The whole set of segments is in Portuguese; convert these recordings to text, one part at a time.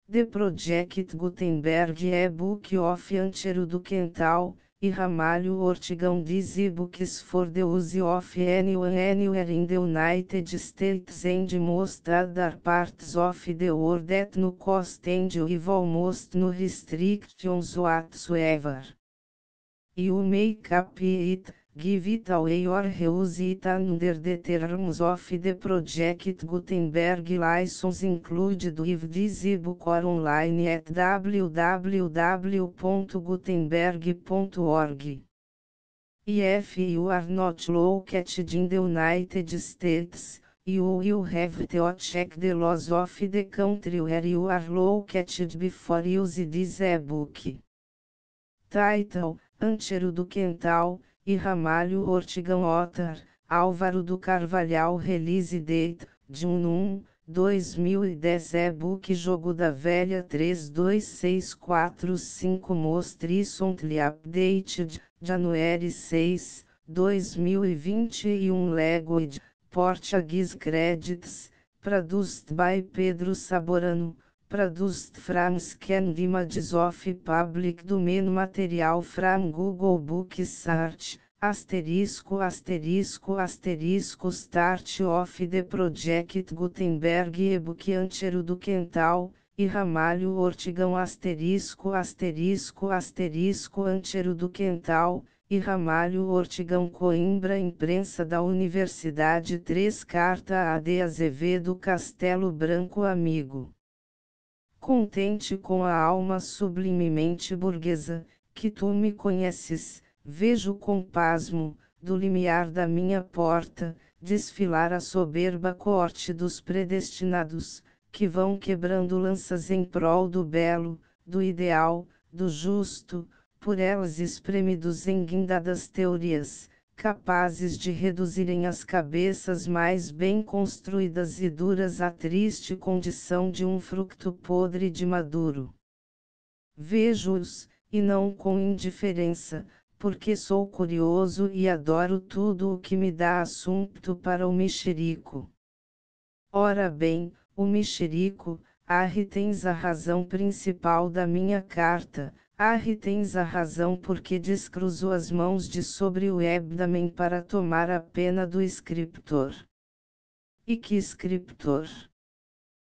The Project Gutenberg e-book of Antero do Quental, e Ramalho Ortigão These books for the use of anyone anywhere in the United States and most other parts of the world at no cost and with almost no restrictions whatsoever. You make up it, give it away or reuse it under the terms of the Project Gutenberg license included with this ebook or online at www.gutenberg.org. If you are not located in the United States, you will have to check the laws of the country where you are located before use this ebook. Title: Antero do Quental, e Ramalho Ortigão Otar, Álvaro do Carvalhal Release Date, June 1, 2010 E-book Jogo da Velha 32645 Most recently updated, January 6, 2021 Language, Portuguese Credits, Produced by Pedro Saborano. Produced from scanned images of public domain material from Google Books Search, start of the Project Gutenberg e-book Antero do Quental, e Ramalho Ortigão Antero do Quental, e Ramalho Ortigão Coimbra Imprensa da Universidade 3 Carta A.D. Azevedo Castelo Branco Amigo. Contente com a alma sublimemente burguesa, que tu me conheces, vejo com pasmo, do limiar da minha porta, desfilar a soberba corte dos predestinados, que vão quebrando lanças em prol do belo, do ideal, do justo, por elas espremidos em guindadas teorias, capazes de reduzirem as cabeças mais bem construídas e duras à triste condição de um fruto podre de maduro. Vejo-os, e não com indiferença, porque sou curioso e adoro tudo o que me dá assunto para o mexerico. Ora bem, o mexerico, tens a razão principal da minha carta. Tens a razão porque descruzo as mãos de sobre o abdômen para tomar a pena do escritor. E que escritor?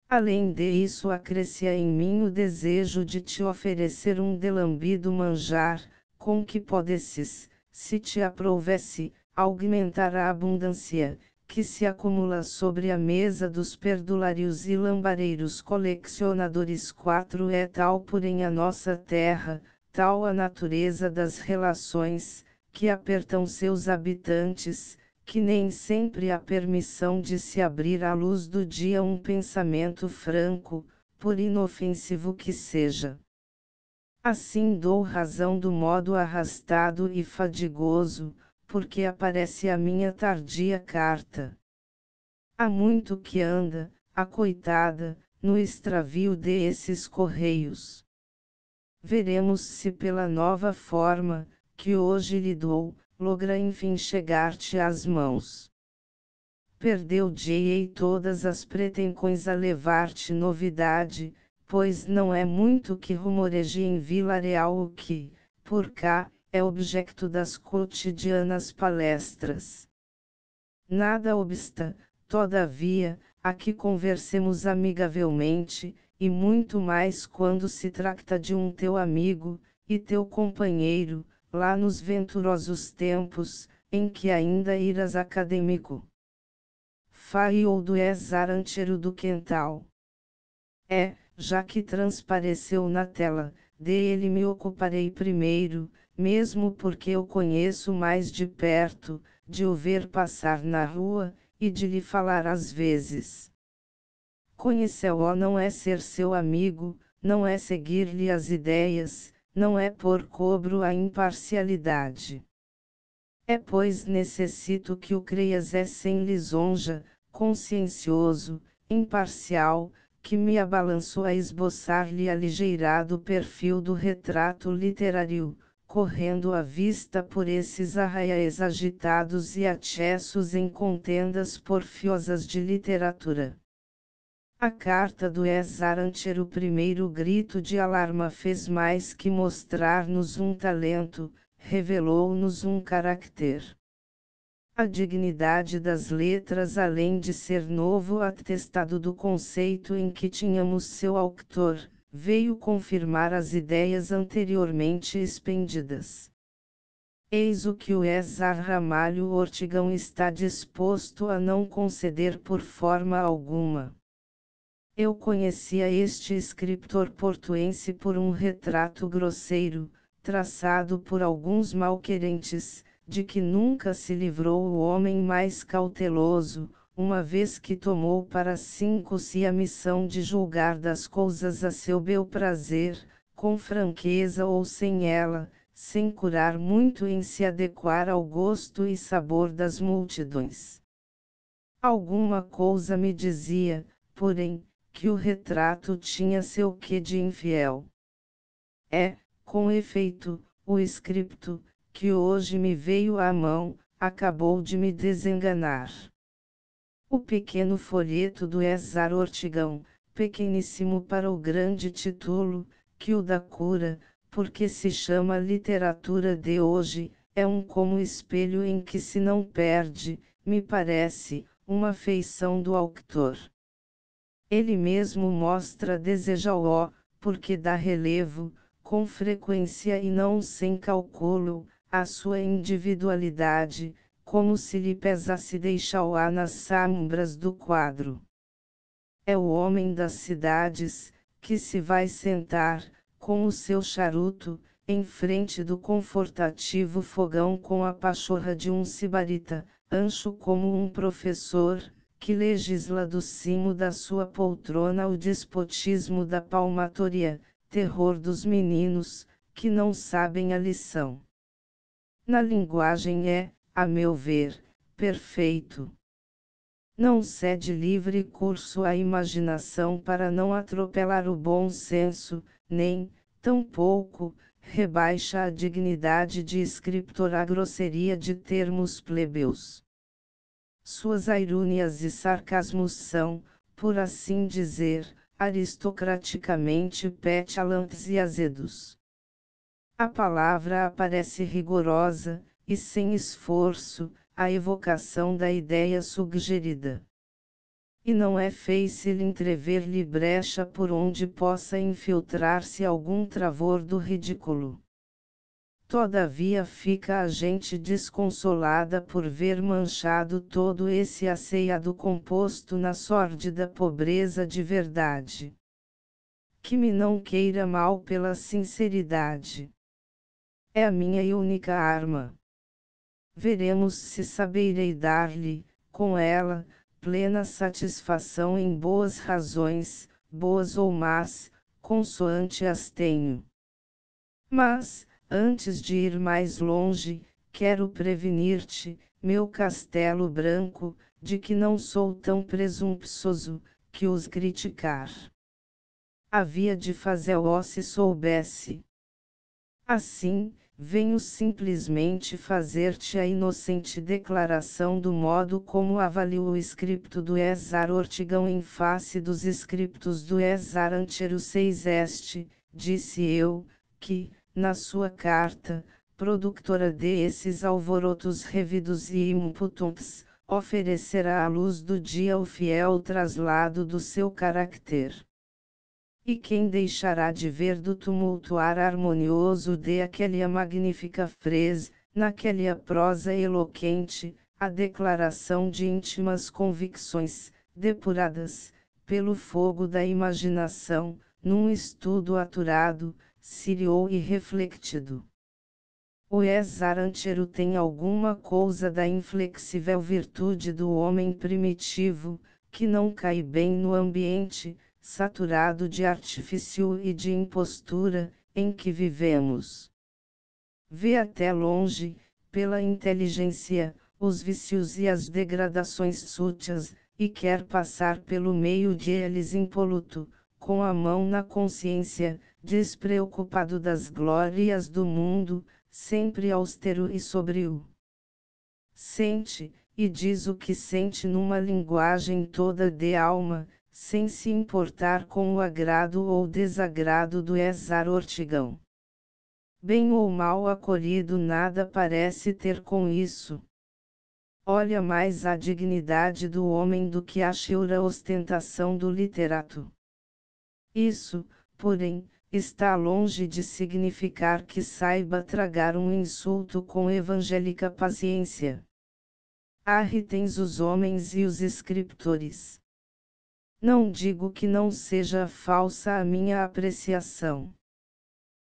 Além disso acrescia em mim o desejo de te oferecer um delambido manjar, com que podesses, se te aprovesse, aumentar a abundância, que se acumula sobre a mesa dos perdulários e lambareiros colecionadores. 4 É tal porém a nossa terra, tal a natureza das relações, que apertam seus habitantes, que nem sempre há permissão de se abrir à luz do dia um pensamento franco, por inofensivo que seja. Assim dou razão do modo arrastado e fadigoso, porque aparece a minha tardia carta. Há muito que anda, a coitada, no extravio desses correios. Veremos se pela nova forma, que hoje lhe dou, logra enfim chegar-te às mãos. Perdeu-te todas as pretensões a levar-te novidade, pois não é muito que rumoreje em Vila Real o que, por cá, é objeto das cotidianas palestras. Nada obsta, todavia, a que conversemos amigavelmente, e muito mais quando se trata de um teu amigo, e teu companheiro, lá nos venturosos tempos, em que ainda eras acadêmico. Faio do Ezar Antero do Quental. Já que transpareceu na tela, dele me ocuparei primeiro, mesmo porque eu conheço mais de perto, de o ver passar na rua, e de lhe falar às vezes. Conhecê-lo não é ser seu amigo, não é seguir-lhe as ideias, não é pôr cobro à imparcialidade. Pois necessito que o creias sem lisonja, consciencioso, imparcial, que me abalançou a esboçar-lhe aligeirado perfil do retrato literário, correndo a vista por esses arraiais agitados e acessos em contendas porfiosas de literatura. A carta do Exarancher, o primeiro grito de alarma, fez mais que mostrar-nos um talento, revelou-nos um caráter. A dignidade das letras, além de ser novo atestado do conceito em que tínhamos seu autor, veio confirmar as ideias anteriormente expendidas. Eis o que o Ezar Ramalho Ortigão está disposto a não conceder por forma alguma. Eu conhecia este escritor portuense por um retrato grosseiro, traçado por alguns malquerentes, de que nunca se livrou o homem mais cauteloso, uma vez que tomou para si a missão de julgar das coisas a seu bel prazer, com franqueza ou sem ela, sem curar muito em se adequar ao gosto e sabor das multidões. Alguma coisa me dizia, porém, que o retrato tinha seu quê de infiel. Com efeito, o escrito, que hoje me veio à mão, acabou de me desenganar. O pequeno folheto do Ezar Ortigão, pequeníssimo para o grande título, que o dá cura, porque se chama literatura de hoje, é um como espelho em que se não perde, me parece, uma feição do autor. Ele mesmo mostra deseja-o, porque dá relevo, com frequência e não sem cálculo, à sua individualidade, como se lhe pesasse deixá-o nas sombras do quadro. É o homem das cidades, que se vai sentar, com o seu charuto, em frente do confortativo fogão com a pachorra de um sibarita, ancho como um professor, que legisla do cimo da sua poltrona o despotismo da palmatoria, terror dos meninos, que não sabem a lição. Na linguagem a meu ver, perfeito. Não cede livre curso à imaginação para não atropelar o bom senso, nem, tampouco, rebaixa a dignidade de escritor à grosseria de termos plebeus. Suas irônias e sarcasmos são, por assim dizer, aristocraticamente petulantes e azedos. A palavra aparece rigorosa, e sem esforço, a evocação da ideia sugerida. E não é fácil entrever-lhe brecha por onde possa infiltrar-se algum travor do ridículo. Todavia fica a gente desconsolada por ver manchado todo esse asseado composto na sórdida pobreza de verdade. Que me não queira mal pela sinceridade. É a minha única arma. Veremos se saberei dar-lhe, com ela, plena satisfação em boas razões, boas ou más, consoante as tenho. Mas, antes de ir mais longe, quero prevenir-te, meu castelo branco, de que não sou tão presumptuoso, que os criticar. Havia de fazer-o se soubesse. Assim, venho simplesmente fazer-te a inocente declaração do modo como avalio o escrito do Ezar Ortigão em face dos escritos do Exarancher. O 6 disse eu, que, na sua carta, produtora desses alvorotos revidos e impotentes, oferecerá à luz do dia o fiel traslado do seu caráter. E quem deixará de ver do tumultuar harmonioso de aquela magnífica frase, naquela prosa eloquente, a declaração de íntimas convicções, depuradas, pelo fogo da imaginação, num estudo aturado, sírio e refletido. O Exarancher tem alguma coisa da inflexível virtude do homem primitivo, que não cai bem no ambiente, saturado de artifício e de impostura, em que vivemos. Vê até longe, pela inteligência, os vícios e as degradações súteis, e quer passar pelo meio deles impoluto, com a mão na consciência, despreocupado das glórias do mundo, sempre austero e sóbrio. Sente, e diz o que sente numa linguagem toda de alma, sem se importar com o agrado ou desagrado do Ezar Ortigão. Bem ou mal acolhido, nada parece ter com isso. Olha mais a dignidade do homem do que a cheura ostentação do literato. Isso, porém, está longe de significar que saiba tragar um insulto com evangélica paciência. Irritem-os os homens e os escritores. Não digo que não seja falsa a minha apreciação.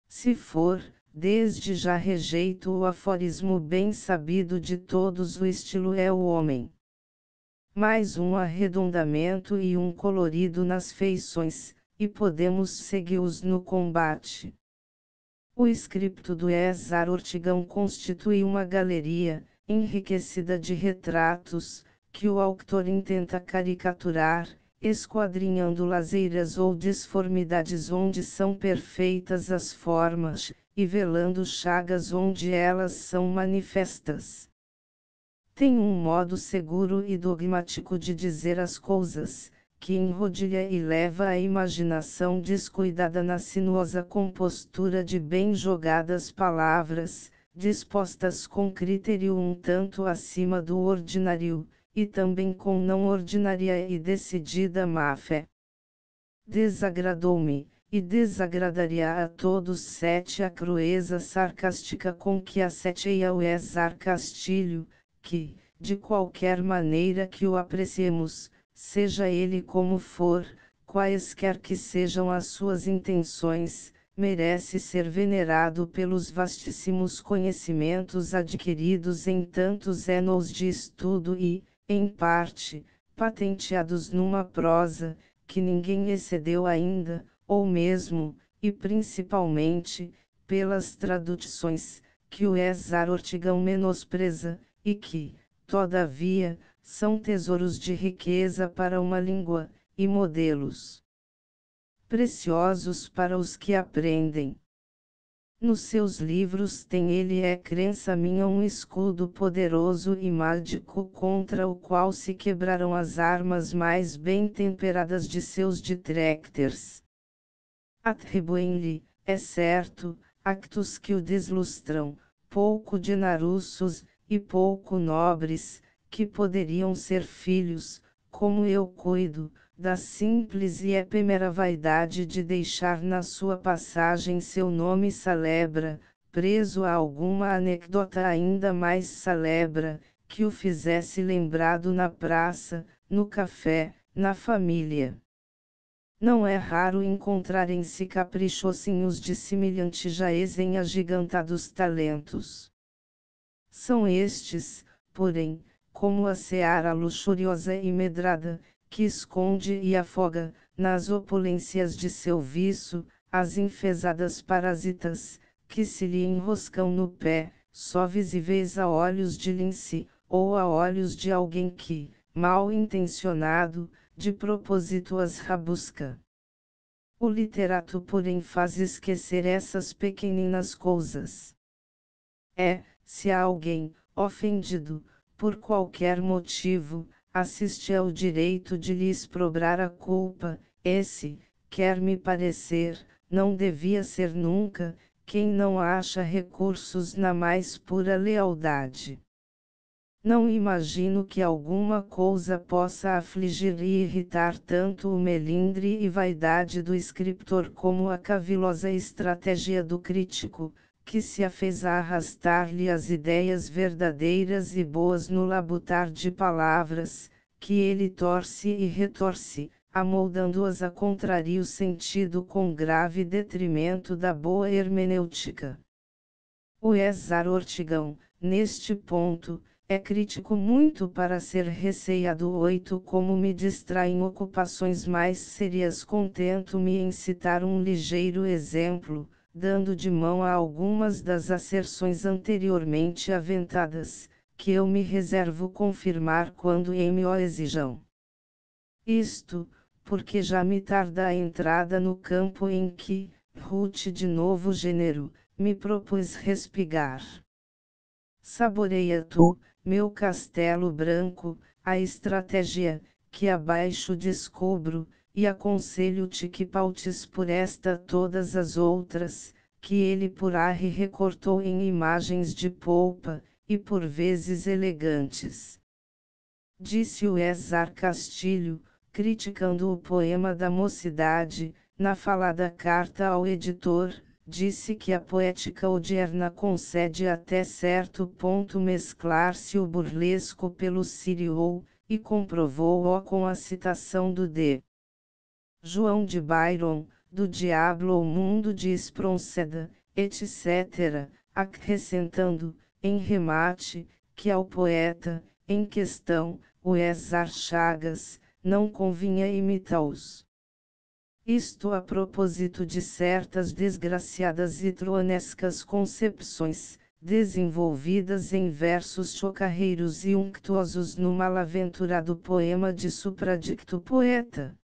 Se for, desde já rejeito o aforismo bem sabido de todos: o estilo é o homem. Mais um arredondamento e um colorido nas feições, e podemos segui-los no combate. O scripto do Ezar Ortigão constitui uma galeria, enriquecida de retratos, que o autor intenta caricaturar, esquadrinhando laseiras ou disformidades onde são perfeitas as formas, e velando chagas onde elas são manifestas. Tem um modo seguro e dogmático de dizer as coisas, que enrodilha e leva a imaginação descuidada na sinuosa compostura de bem jogadas palavras, dispostas com critério um tanto acima do ordinário, e também com não ordinária e decidida má-fé. Desagradou-me, e desagradaria a todos 7 a crueza sarcástica com que asseteia o Ezar Castilho, que, de qualquer maneira que o apreciemos, seja ele como for, quaisquer que sejam as suas intenções, merece ser venerado pelos vastíssimos conhecimentos adquiridos em tantos anos de estudo e, em parte, patenteados numa prosa, que ninguém excedeu ainda, ou mesmo, e principalmente, pelas traduções, que o Ezar Ortigão menospreza, e que, todavia, são tesouros de riqueza para uma língua, e modelos preciosos para os que aprendem. Nos seus livros tem ele crença minha um escudo poderoso e mágico contra o qual se quebrarão as armas mais bem temperadas de seus detractors. Atribuem-lhe, é certo, actos que o deslustram, pouco generosos, e pouco nobres, que poderiam ser filhos, como eu cuido, da simples e efêmera vaidade de deixar na sua passagem seu nome celebra, preso a alguma anedota ainda mais celebra, que o fizesse lembrado na praça, no café, na família. Não é raro encontrarem-se caprichosinhos de semelhante jaez em agigantados talentos. São estes, porém, como a seara luxuriosa e medrada, que esconde e afoga, nas opulências de seu vício, as enfesadas parasitas, que se lhe enroscam no pé, só visíveis a olhos de lince, ou a olhos de alguém que, mal intencionado, de propósito as rabusca. O literato, porém, faz esquecer essas pequeninas coisas. Se alguém, ofendido, por qualquer motivo, assiste ao direito de lhe exprobrar a culpa, esse, quer-me parecer, não devia ser nunca, quem não acha recursos na mais pura lealdade. Não imagino que alguma coisa possa afligir e irritar tanto o melindre e vaidade do escritor como a cavilosa estratégia do crítico, que se afez a arrastar-lhe as ideias verdadeiras e boas no labutar de palavras, que ele torce e retorce, amoldando-as a contrário sentido com grave detrimento da boa hermenêutica. O Ezar Ortigão, neste ponto, é crítico muito para ser receado. 8 Como me distraem ocupações mais serias, contento-me em citar um ligeiro exemplo, dando de mão a algumas das asserções anteriormente aventadas, que eu me reservo confirmar quando me o exijam. Isto, porque já me tarda a entrada no campo em que, Ruth de novo gênero, me propus respigar. Saboreia tu, meu castelo branco, a estratégia, que abaixo descubro, e aconselho-te que pautes por esta todas as outras, que ele por arre recortou em imagens de polpa, e por vezes elegantes. Disse o Ezar Castilho, criticando o poema da mocidade, na falada carta ao editor, disse que a poética odierna concede até certo ponto mesclar-se o burlesco pelo sírio, e comprovou-o com a citação do D. João de Byron, do Diablo ao Mundo de Espronceda, etc., acrescentando, em remate, que ao poeta, em questão, o Ezar Chagas, não convinha imitá-los. Isto a propósito de certas desgraciadas e tronescas concepções, desenvolvidas em versos chocarreiros e unctuosos no malaventurado poema de supradicto poeta.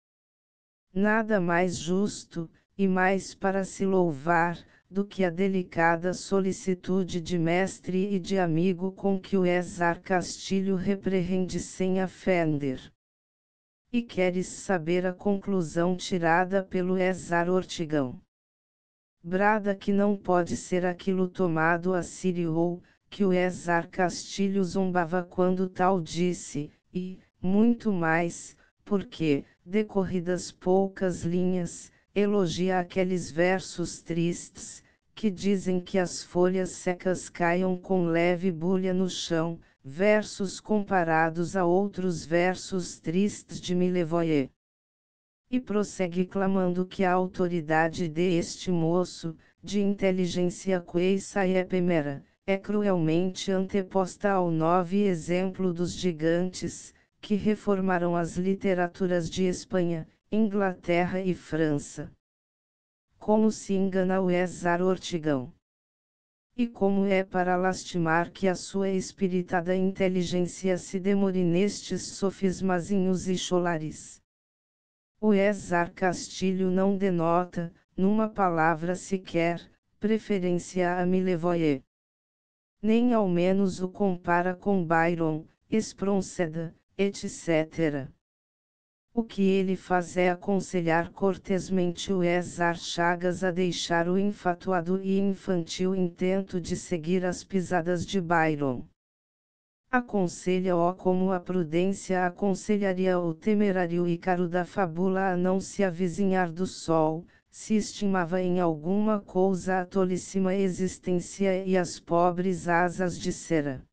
Nada mais justo, e mais para se louvar, do que a delicada solicitude de mestre e de amigo com que o Ezar Castilho repreende sem ofender. E queres saber a conclusão tirada pelo Ezar Ortigão? Brada que não pode ser aquilo tomado a sério ou, que o Ezar Castilho zombava quando tal disse, e, muito mais, porque, decorridas poucas linhas, elogia aqueles versos tristes, que dizem que as folhas secas caiam com leve bulha no chão, versos comparados a outros versos tristes de Millevoye. E prossegue clamando que a autoridade deste moço, de inteligência queissa e epemera, é cruelmente anteposta ao novo exemplo dos gigantes, que reformaram as literaturas de Espanha, Inglaterra e França. Como se engana o Ezar Ortigão! E como é para lastimar que a sua espiritada inteligência se demore nestes sofismazinhos e cholares. O Ezar Castilho não denota, numa palavra sequer, preferência a Millevoye. Nem ao menos o compara com Byron, Espronceda, etc. O que ele faz é aconselhar cortesmente o Ezar Chagas a deixar o infatuado e infantil intento de seguir as pisadas de Byron. Aconselha-o como a prudência aconselharia o temerário Ícaro da fábula a não se avizinhar do sol, se estimava em alguma coisa a tolíssima existência e as pobres asas de cera.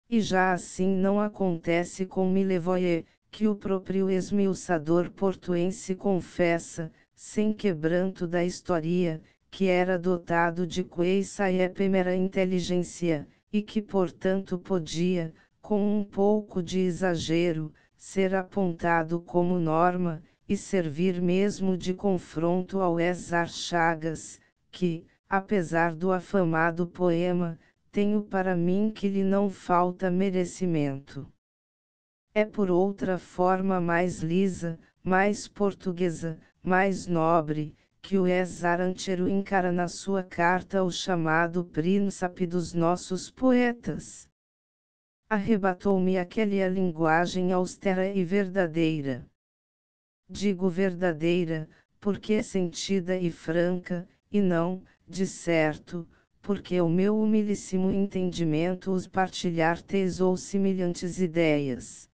E já assim não acontece com Millevoye, que o próprio esmiuçador portuense confessa, sem quebranto da história, que era dotado de queissa e epemera inteligência, e que portanto podia, com um pouco de exagero, ser apontado como norma, e servir mesmo de confronto ao Ezar Chagas, que, apesar do afamado poema, tenho para mim que lhe não falta merecimento. É por outra forma mais lisa, mais portuguesa, mais nobre, que o Ezar Antero encara na sua carta o chamado príncipe dos nossos poetas. Arrebatou-me aquela linguagem austera e verdadeira. Digo verdadeira, porque é sentida e franca, e não, de certo, porque o meu humilíssimo entendimento os partilhar tesou semelhantes ideias.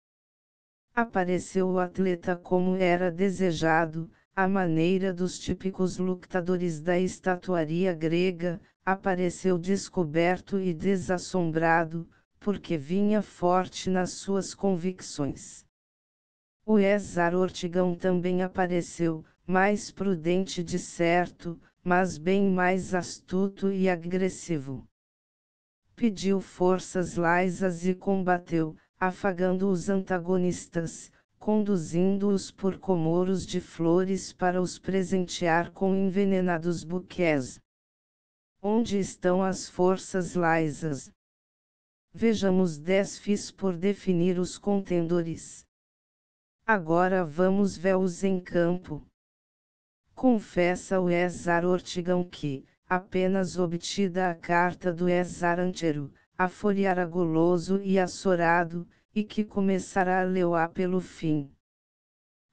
Apareceu o atleta como era desejado, à maneira dos típicos lutadores da estatuaria grega, apareceu descoberto e desassombrado, porque vinha forte nas suas convicções. O Ezar Ortigão também apareceu, mais prudente de certo, mas bem mais astuto e agressivo. Pediu forças laisas e combateu, afagando os antagonistas, conduzindo-os por comoros de flores para os presentear com envenenados buquês. Onde estão as forças laisas? Vejamos 10 fis por definir os contendores. Agora vamos vê-los em campo. Confessa o Ezar Ortigão que, apenas obtida a carta do Ezar Antero, a folheara goloso e assorado, e que começará a lê-la pelo fim.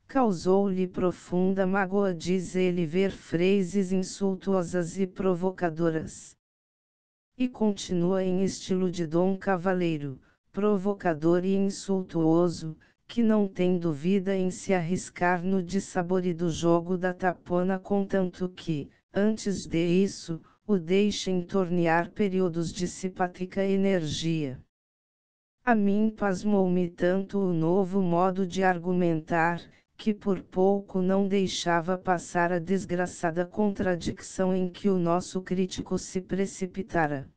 Causou-lhe profunda mágoa, diz ele, ver frases insultuosas e provocadoras. E continua em estilo de Dom Cavaleiro, provocador e insultuoso, que não tem dúvida em se arriscar no dissaborido jogo da tapona, contanto que, antes de isso, o deixem tornear períodos de simpática energia. A mim pasmou-me tanto o novo modo de argumentar, que por pouco não deixava passar a desgraçada contradição em que o nosso crítico se precipitara.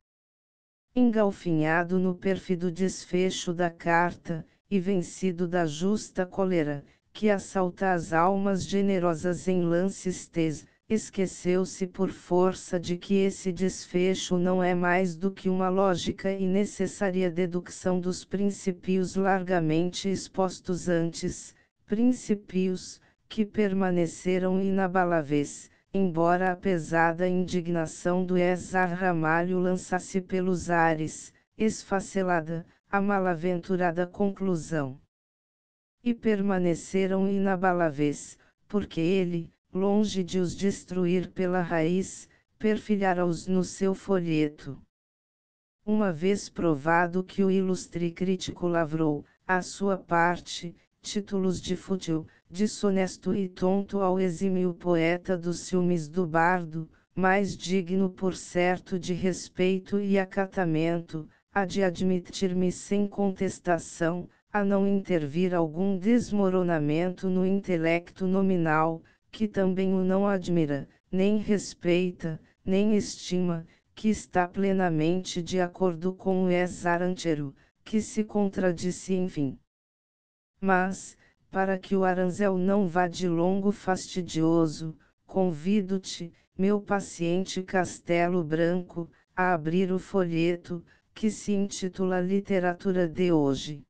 Engalfinhado no pérfido desfecho da carta, e vencido da justa cólera, que assalta as almas generosas em lances tes, esqueceu-se por força de que esse desfecho não é mais do que uma lógica e necessária dedução dos princípios largamente expostos antes, princípios, que permaneceram inabaláveis, embora a pesada indignação do César Ramalho lançasse pelos ares, esfacelada, a malaventurada conclusão. E permaneceram inabaláveis, porque ele, longe de os destruir pela raiz, perfilhara-os no seu folheto. Uma vez provado que o ilustre crítico lavrou, à sua parte, títulos de fútil, desonesto e tonto ao exímio poeta dos ciúmes do bardo, mais digno por certo de respeito e acatamento, há de admitir-me sem contestação, a não intervir algum desmoronamento no intelecto nominal, que também o não admira, nem respeita, nem estima, que está plenamente de acordo com o César Antero, que se contradisse enfim. Mas, para que o aranzel não vá de longo fastidioso, convido-te, meu paciente Castelo Branco, a abrir o folheto, que se intitula Literatura de Hoje.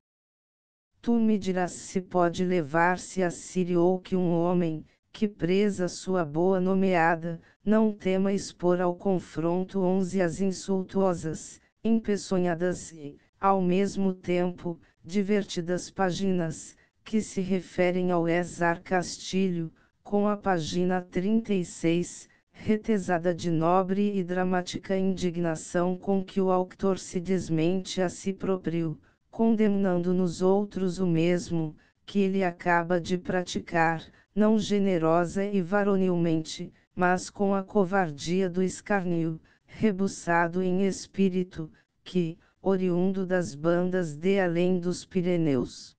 Tu me dirás se pode levar-se a sério ou que um homem, que presa sua boa nomeada, não tema expor ao confronto 11 as insultuosas, empeçonhadas e, ao mesmo tempo, divertidas páginas, que se referem ao César Castilho, com a página 36, retesada de nobre e dramática indignação com que o autor se desmente a si próprio, condenando nos outros o mesmo, que ele acaba de praticar, não generosa e varonilmente, mas com a covardia do escárnio, rebuçado em espírito, que, oriundo das bandas de além dos Pirineus,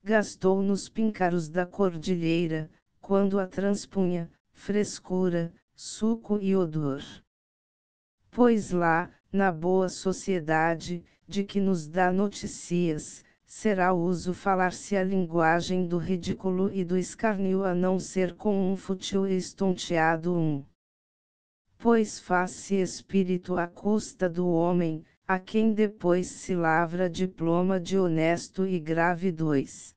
gastou nos píncaros da cordilheira, quando a transpunha, frescura, suco e odor. Pois lá, na boa sociedade, de que nos dá notícias, será uso falar-se a linguagem do ridículo e do escárnio, a não ser com um fútil e estonteado pois faz-se espírito à custa do homem, a quem depois se lavra diploma de honesto e grave 2.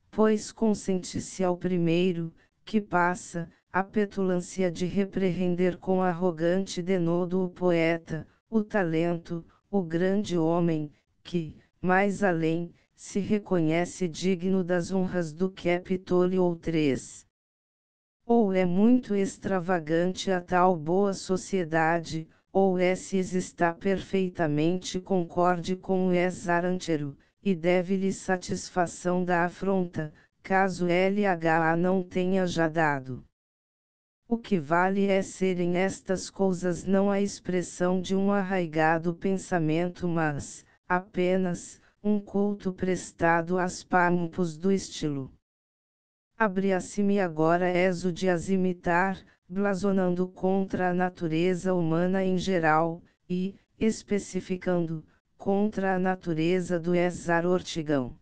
Pois consente-se ao primeiro, que passa, a petulância de repreender com arrogante denodo o poeta, o talento, o grande homem, que, mais além, se reconhece digno das honras do Capitólio ou 3. Ou é muito extravagante a tal boa sociedade, ou esses está perfeitamente concorde com o César Antero, e deve-lhe satisfação da afronta, caso LHA não tenha já dado. O que vale é serem estas coisas não a expressão de um arraigado pensamento, mas, apenas, um culto prestado às pampos do estilo. Abria-se-me agora o de as imitar, blasonando contra a natureza humana em geral, e, especificando, contra a natureza do César Ortigão.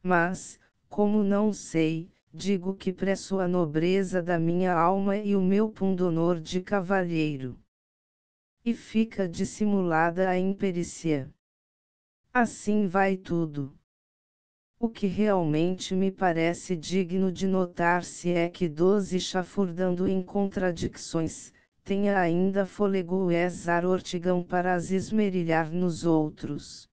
Mas, como não sei, digo que preço a nobreza da minha alma e o meu pundonor de cavalheiro. E fica dissimulada a imperícia. Assim vai tudo. O que realmente me parece digno de notar-se é que 12 chafurdando em contradições, tenha ainda fôlego o César Ortigão para as esmerilhar nos outros.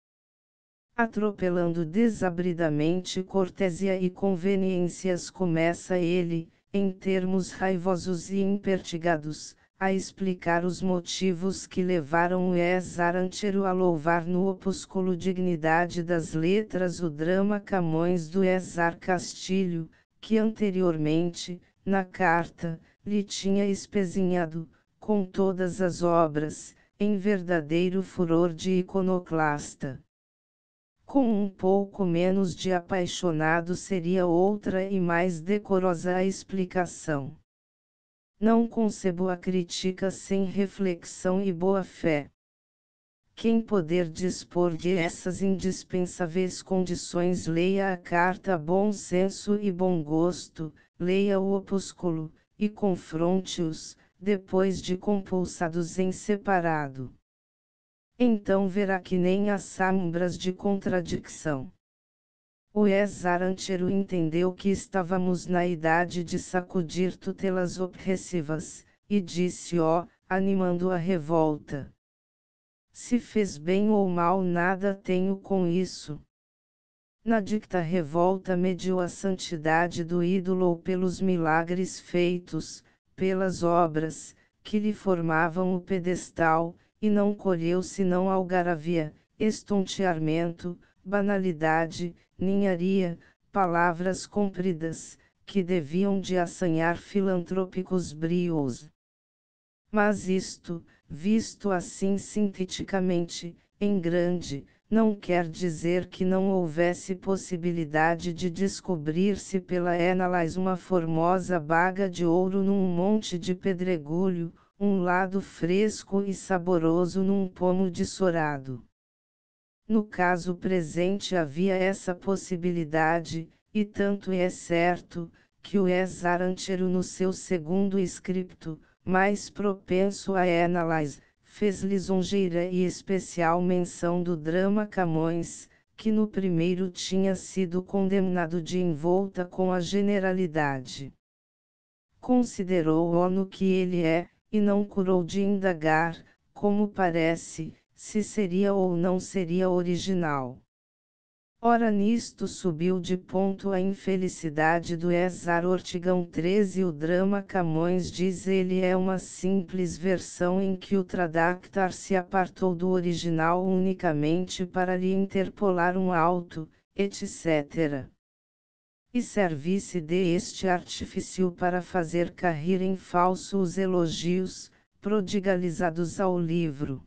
Atropelando desabridamente cortesia e conveniências, começa ele, em termos raivosos e impertigados, a explicar os motivos que levaram o ex-Arancheiro a louvar no opúsculo Dignidade das Letras o drama Camões do ex-Ar Castilho, que anteriormente, na carta, lhe tinha espezinhado, com todas as obras, em verdadeiro furor de iconoclasta. Com um pouco menos de apaixonado seria outra e mais decorosa a explicação. Não concebo a crítica sem reflexão e boa-fé. Quem poder dispor de essas indispensáveis condições, leia a carta a bom senso e bom gosto, leia o opúsculo, e confronte-os, depois de compulsados em separado. Então verá que nem há sombras de contradição. O ex-Arancheiro entendeu que estávamos na idade de sacudir tutelas opressivas, e disse animando a revolta: se fez bem ou mal, nada tenho com isso. Na dicta revolta mediu a santidade do ídolo ou pelos milagres feitos, pelas obras, que lhe formavam o pedestal, e não colheu senão algaravia, estonteamento, banalidade, ninharia, palavras compridas, que deviam de assanhar filantrópicos brios. Mas isto, visto assim sinteticamente, em grande, não quer dizer que não houvesse possibilidade de descobrir-se pela análise uma formosa baga de ouro num monte de pedregulho, um lado fresco e saboroso num pomo de sorado. No caso presente havia essa possibilidade, e tanto é certo, que o ex-Arancheiro no seu segundo scripto, mais propenso à análise, fez lisonjeira e especial menção do drama Camões, que no primeiro tinha sido condenado de envolta com a generalidade. Considerou-o no que ele é, e não curou de indagar, como parece, se seria ou não seria original. Ora, nisto subiu de ponto a infelicidade do ex-Ar Ortigão 13. O drama Camões, diz ele, é uma simples versão em que o Tradactar se apartou do original unicamente para lhe interpolar um alto, etc. E serve-se de este artifício para fazer cair em falso os elogios, prodigalizados ao livro.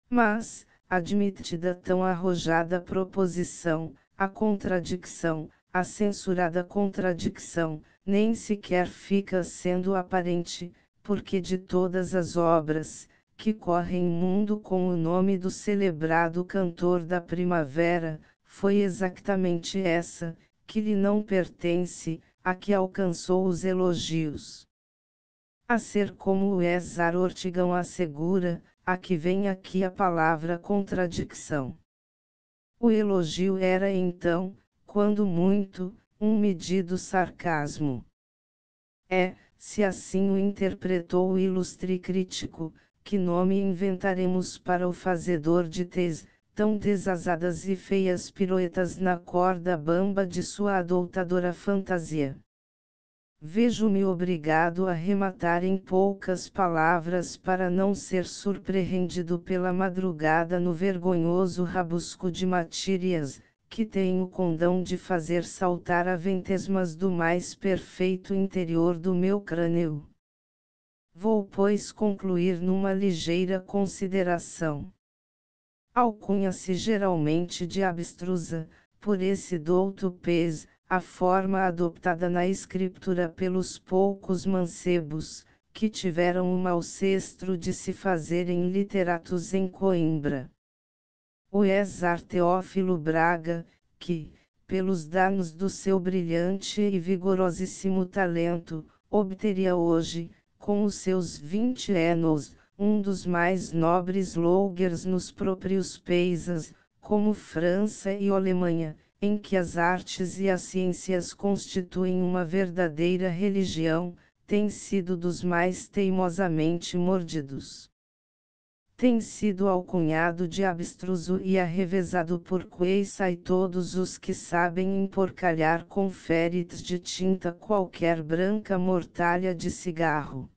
Mas, admitida tão arrojada proposição, a contradição, a censurada contradição, nem sequer fica sendo aparente, porque de todas as obras, que correm mundo com o nome do celebrado cantor da primavera, foi exatamente essa, que lhe não pertence, a que alcançou os elogios. A ser como o ex-Ar Ortigão assegura, a que vem aqui a palavra contradição. O elogio era então, quando muito, um medido sarcasmo. Se assim o interpretou o ilustre crítico, que nome inventaremos para o fazedor de tão desasadas e feias piruetas na corda bamba de sua adultadora fantasia? Vejo-me obrigado a rematar em poucas palavras para não ser surpreendido pela madrugada no vergonhoso rabusco de matérias, que tenho o condão de fazer saltar aventesmas do mais perfeito interior do meu crânio. Vou, pois, concluir numa ligeira consideração. Alcunha-se geralmente de abstrusa, por esse douto pes, a forma adoptada na escritura pelos poucos mancebos, que tiveram o mau cestro de se fazerem literatos em Coimbra. O ex-Ar Teófilo Braga, que, pelos danos do seu brilhante e vigorosíssimo talento, obteria hoje, com os seus 20 anos, um dos mais nobres lougers nos próprios países, como França e Alemanha, em que as artes e as ciências constituem uma verdadeira religião, tem sido dos mais teimosamente mordidos. tem sido alcunhado de abstruso e arrevezado por Queissa e todos os que sabem emporcalhar com férites de tinta qualquer branca mortalha de cigarro.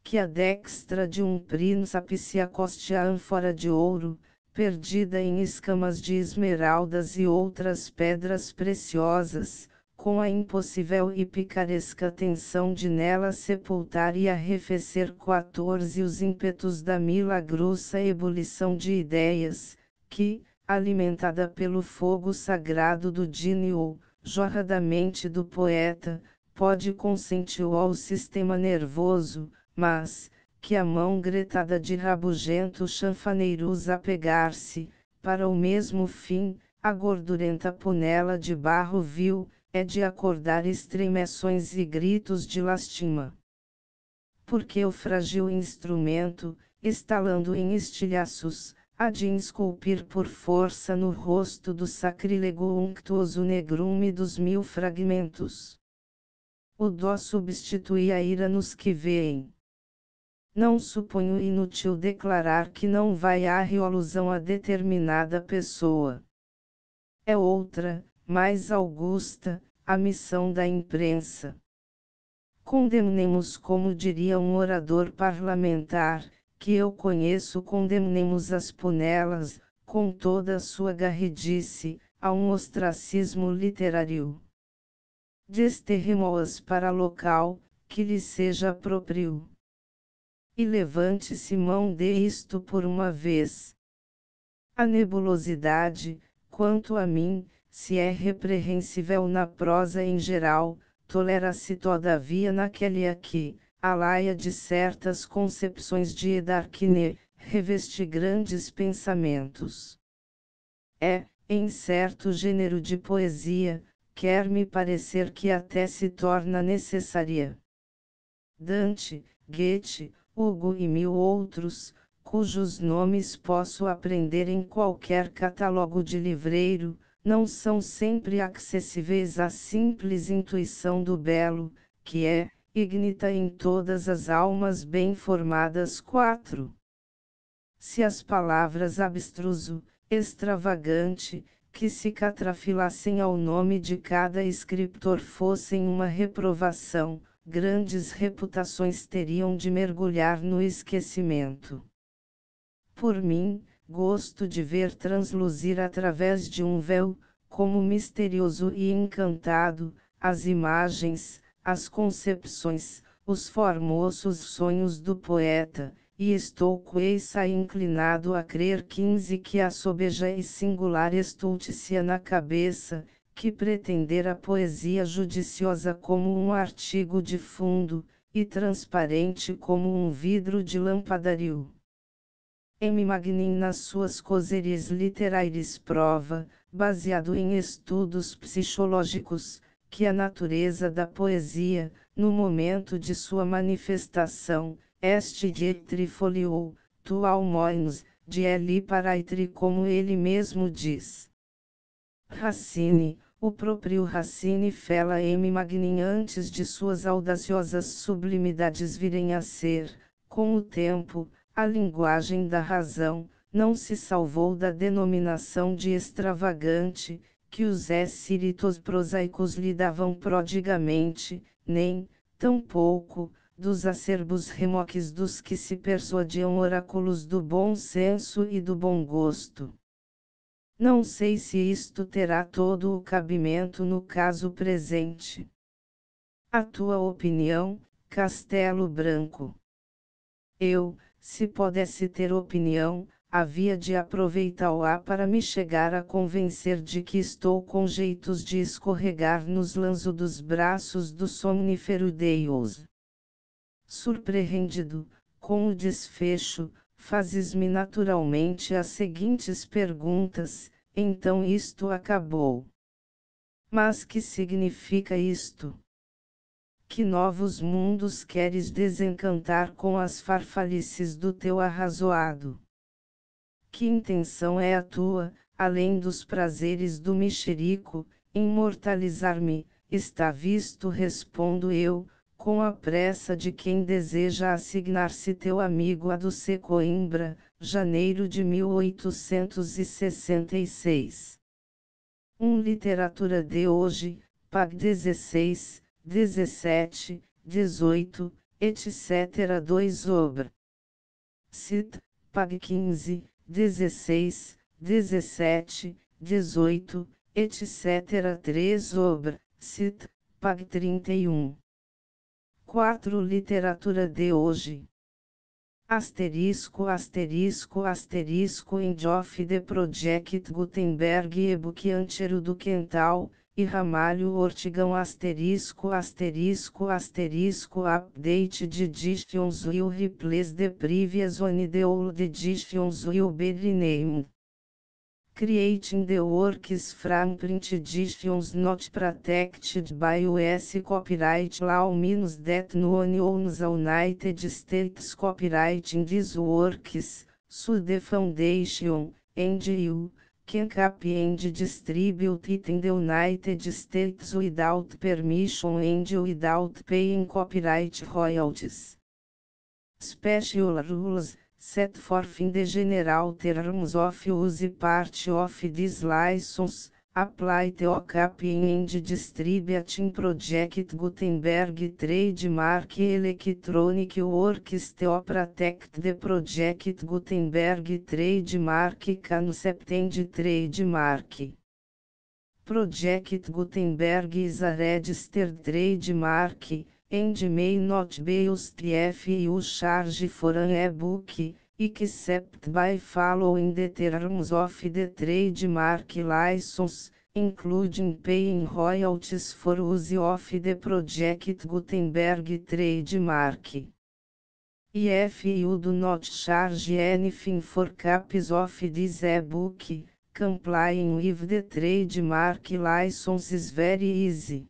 Que a dextra de um príncipe se acoste à ânfora de ouro, perdida em escamas de esmeraldas e outras pedras preciosas, com a impossível e picaresca tensão de nela sepultar e arrefecer 14 os ímpetos da milagrosa ebulição de ideias, que, alimentada pelo fogo sagrado do gênio, jorra da mente do poeta, pode consentir ao sistema nervoso, mas, que a mão gretada de rabugento chanfaneiros apegar-se, para o mesmo fim, a gordurenta panela de barro vil, é de acordar estremeções e gritos de lastima. Porque o frágil instrumento, estalando em estilhaços, há de esculpir por força no rosto do sacrílego unctuoso negrume dos 1000 fragmentos. O dó substitui a ira nos que veem. Não suponho inútil declarar que não vai haver alusão a determinada pessoa. É outra, mais augusta, a missão da imprensa. Condemnemos, como diria um orador parlamentar, que eu conheço, condemnemos as panelas, com toda a sua garridice, a um ostracismo literário. Desterremo-as para local, que lhe seja próprio. E levante-se mão de isto por uma vez. A nebulosidade, quanto a mim, se é repreensível na prosa em geral, tolera-se todavia naquele aqui, a laia de certas concepções de Edarquine, reveste grandes pensamentos. É, em certo gênero de poesia, quer-me parecer que até se torna necessária. Dante, Goethe, Hugo e 1000 outros, cujos nomes posso aprender em qualquer catálogo de livreiro, não são sempre acessíveis à simples intuição do belo, que é, ignita em todas as almas bem formadas. 4. Se as palavras abstruso, extravagante, que se catrafilassem ao nome de cada escritor fossem uma reprovação, grandes reputações teriam de mergulhar no esquecimento. Por mim, gosto de ver transluzir através de um véu, como misterioso e encantado, as imagens, as concepções, os formosos sonhos do poeta, e estou queissa inclinado a crer que a sobeja e singular estultícia na cabeça, que pretender a poesia judiciosa como um artigo de fundo, e transparente como um vidro de lampadario. M. Magnin nas suas causeries literárias prova, baseado em estudos psicológicos, que a natureza da poesia, no momento de sua manifestação, est dietrifolio, tu almoins, de eli paraitri, como ele mesmo diz. Racine, o próprio Racine fela M. Magnin antes de suas audaciosas sublimidades virem a ser, com o tempo, a linguagem da razão, não se salvou da denominação de extravagante, que os espíritos prosaicos lhe davam prodigamente, nem, tampouco, dos acerbos remoques dos que se persuadiam oráculos do bom senso e do bom gosto. Não sei se isto terá todo o cabimento no caso presente. A tua opinião, Castelo Branco? Eu, se pudesse ter opinião, havia de aproveitá-la para me chegar a convencer de que estou com jeitos de escorregar nos lanços dos braços do somnífero Deus. Surpreendido, com o desfecho, fazes-me naturalmente as seguintes perguntas: então isto acabou. Mas que significa isto? Que novos mundos queres desencantar com as farfalices do teu arrazoado? Que intenção é a tua, além dos prazeres do mexerico, imortalizar-me? Está visto, respondo eu, com a pressa de quem deseja assignar-se teu amigo a do C. Coimbra, janeiro de 1866. Literatura de hoje, pag 16, 17, 18, etc. 2 obra. Cit, pag 15, 16, 17, 18, etc. 3 obra. Cit, pag 31. 4 Literatura de hoje. Asterisco End of the Project Gutenberg e-book Antero do Quental, e Ramalho Ortigão Update de editions will replace the previous one the old editions will be renamed. Creating the works from print editions not protected by US copyright law means that no one owns the United States copyright in these works, so the foundation, and you, can copy and distribute it in the United States without permission and without paying copyright royalties. Special rules set forth in the general terms of use part of this license, apply to copying and distributing Project Gutenberg trademark electronic works to protect the Project Gutenberg trademark concept and trademark. Project Gutenberg is a registered trademark, and may not be used if you charge for an e-book, except by following the terms of the trademark license, including paying royalties for use of the Project Gutenberg trademark. If you do not charge anything for copies of this e-book, complying with the trademark license is very easy.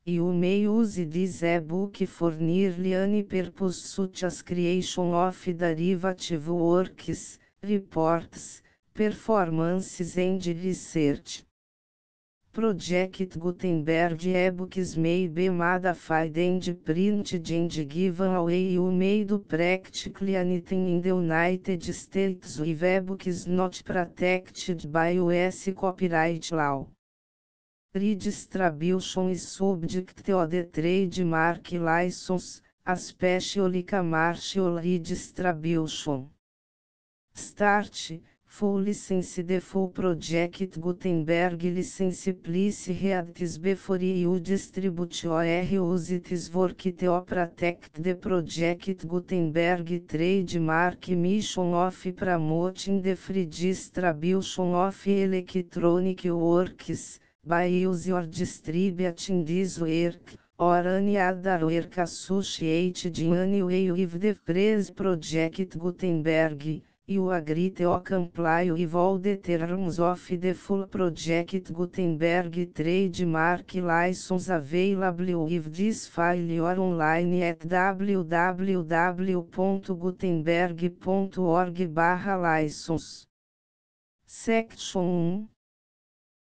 You may use this e-book for nearly any purpose such as creation of derivative works, reports, performances and research. Project Gutenberg e-books may be modified and printed and given away. You may do practically anything in the United States with e-books not protected by US copyright law. Redistribution is subject to the trademark license, especially commercial redistribution. Start, full license. The full Project Gutenberg license please read this before you distribute or use this work to protect the Project Gutenberg trademark mission of promoting the free distribution of electronic works, by use or distributing this work, or any other work associated in any way with the phrase Project Gutenberg. You agree to comply with all the terms of the full Project Gutenberg trademark license available with this file or online at www.gutenberg.org/license. Section 1.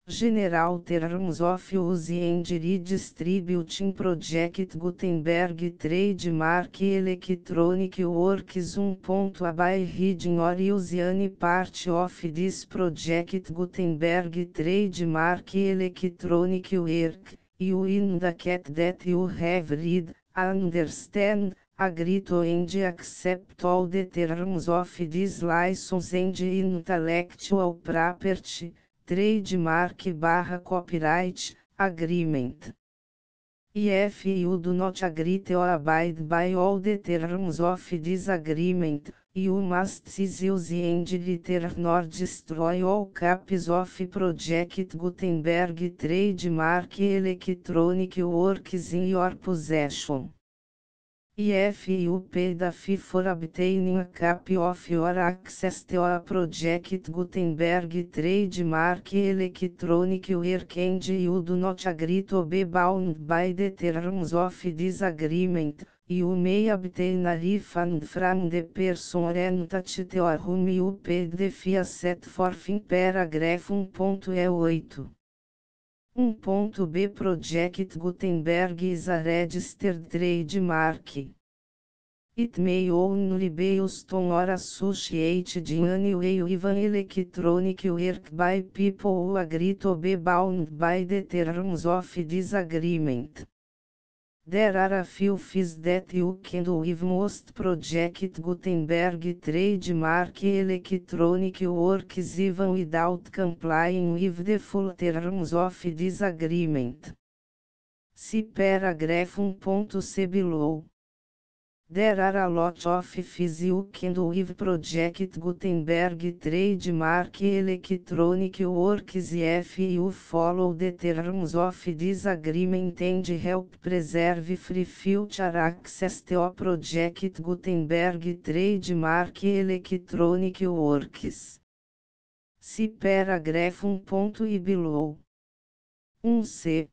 General Terms of Use and Redistributing Project Gutenberg Trademark Electronic Works 1. By reading or use any part of this Project Gutenberg Trademark Electronic Work, you indicate that you have read, understand, agree to and accept all the terms of this license and intellectual property, trademark/copyright, agreement. If you do not agree to abide by all the terms of this agreement, you must cease use and return or destroy all copies of Project Gutenberg trademark electronic works in your possession. If you paid a fee for obtaining a copy of your access to a Project Gutenberg trademark electronic work and you do not agree to be bound by the terms of this agreement, you may obtain a refund from the person or entity to whom you paid the fee set forth in paragraph 1.8. 1.b Project Gutenberg is a registered trademark. It may only be used or associated in any way with an electronic work by people who agree to be bound by the terms of this agreement. There are a few things that you can do with most Project Gutenberg trademark electronic works even without complying with the full terms of this agreement. See paragraph 1.c below. There are a lot of things you can do with Project Gutenberg trademark electronic works if you follow the terms of this agreement and help preserve free future access to Project Gutenberg trademark electronic works. See paragraph 1.i below. 1c.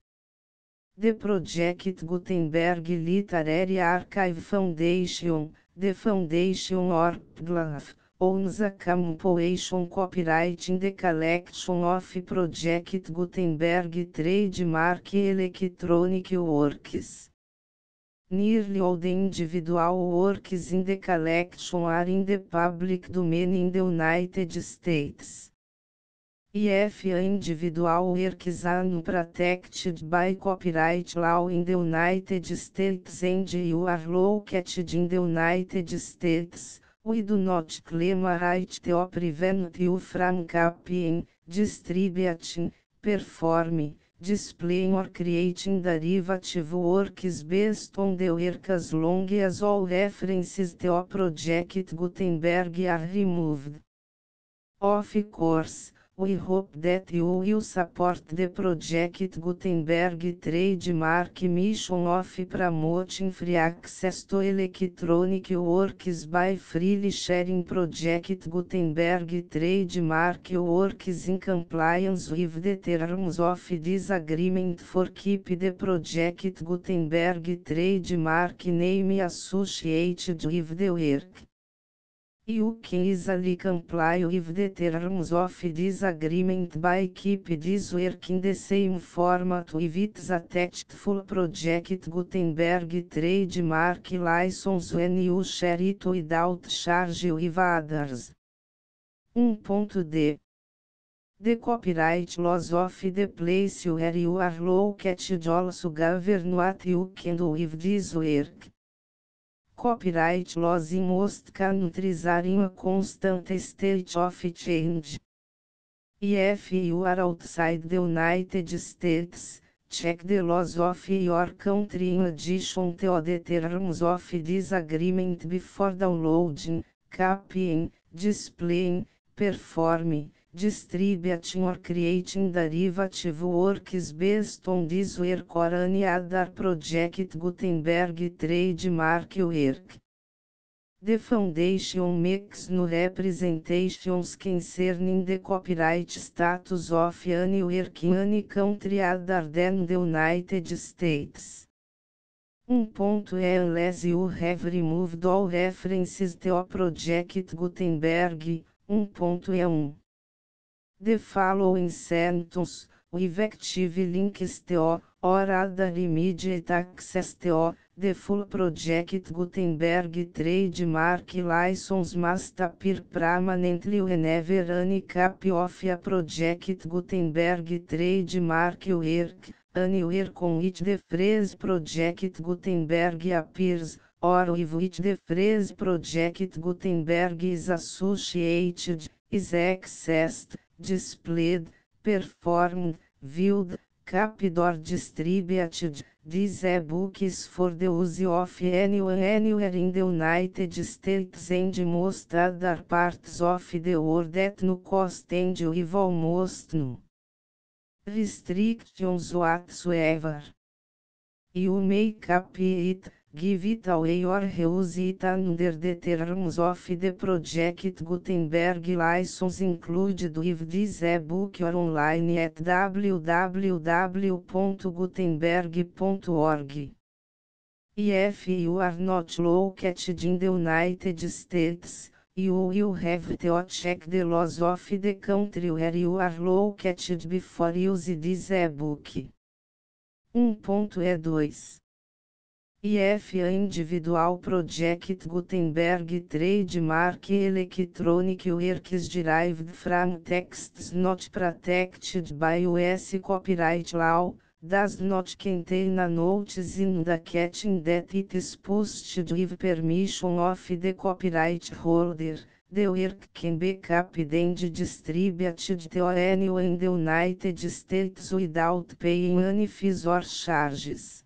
The Project Gutenberg Literary Archive Foundation, the Foundation or PGLAF, owns a compilation copyright in the collection of Project Gutenberg trademark electronic works. Nearly all the individual works in the collection are in the public domain in the United States. If individual works are not protected by copyright law in the United States and you are located in the United States, we do not claim a right to prevent you from copying, distributing, performing, displaying or creating derivative works based on the work as long as all references to Project Gutenberg are removed. Of course, we hope that you will support the Project Gutenberg trademark mission of promoting free access to electronic works by freely sharing Project Gutenberg trademark works in compliance with the terms of this agreement for keep the Project Gutenberg trademark name associated with the work. You can easily comply with the terms of this agreement by keep this work in the same format with its attached full Project Gutenberg trademark license when you share it without charge with others. 1.d. The copyright laws of the place where you are located also govern what you can do with this work. Copyright laws in most countries are in a constant state of change. If you are outside the United States, check the laws of your country in addition to the terms of this agreement before downloading, copying, displaying, performing, distributing or creating derivative works based on this work or any other Project Gutenberg trademark work. The Foundation makes no representations concerning the copyright status of any work in any country other than the United States. 1.e Unless you have removed all references to Project Gutenberg. 1.e1. The following sentence, with active links to, or other immediate access to, the full Project Gutenberg trademark license must appear permanently whenever any copy of a Project Gutenberg trademark work, anywhere on which the phrase Project Gutenberg appears, or with which the phrase Project Gutenberg is associated, is accessed, displayed, performed, viewed, copied or distributed. This e-book is for the use of anyone anywhere in the United States and most other parts of the world at no cost and with almost no restrictions whatsoever. You may copy it, give it away or reuse it under the terms of the Project Gutenberg license included with this e-book or online at www.gutenberg.org. If you are not located in the United States, You will have to check the laws of the country where you are located before use this ebook. 1.E2 IF a Individual Project Gutenberg Trademark Electronic Works derived from texts not protected by US copyright law, does not contain a notice indicating that it is posted with permission of the copyright holder. The work can be copied and distributed to anyone in the United States without paying any fees or charges.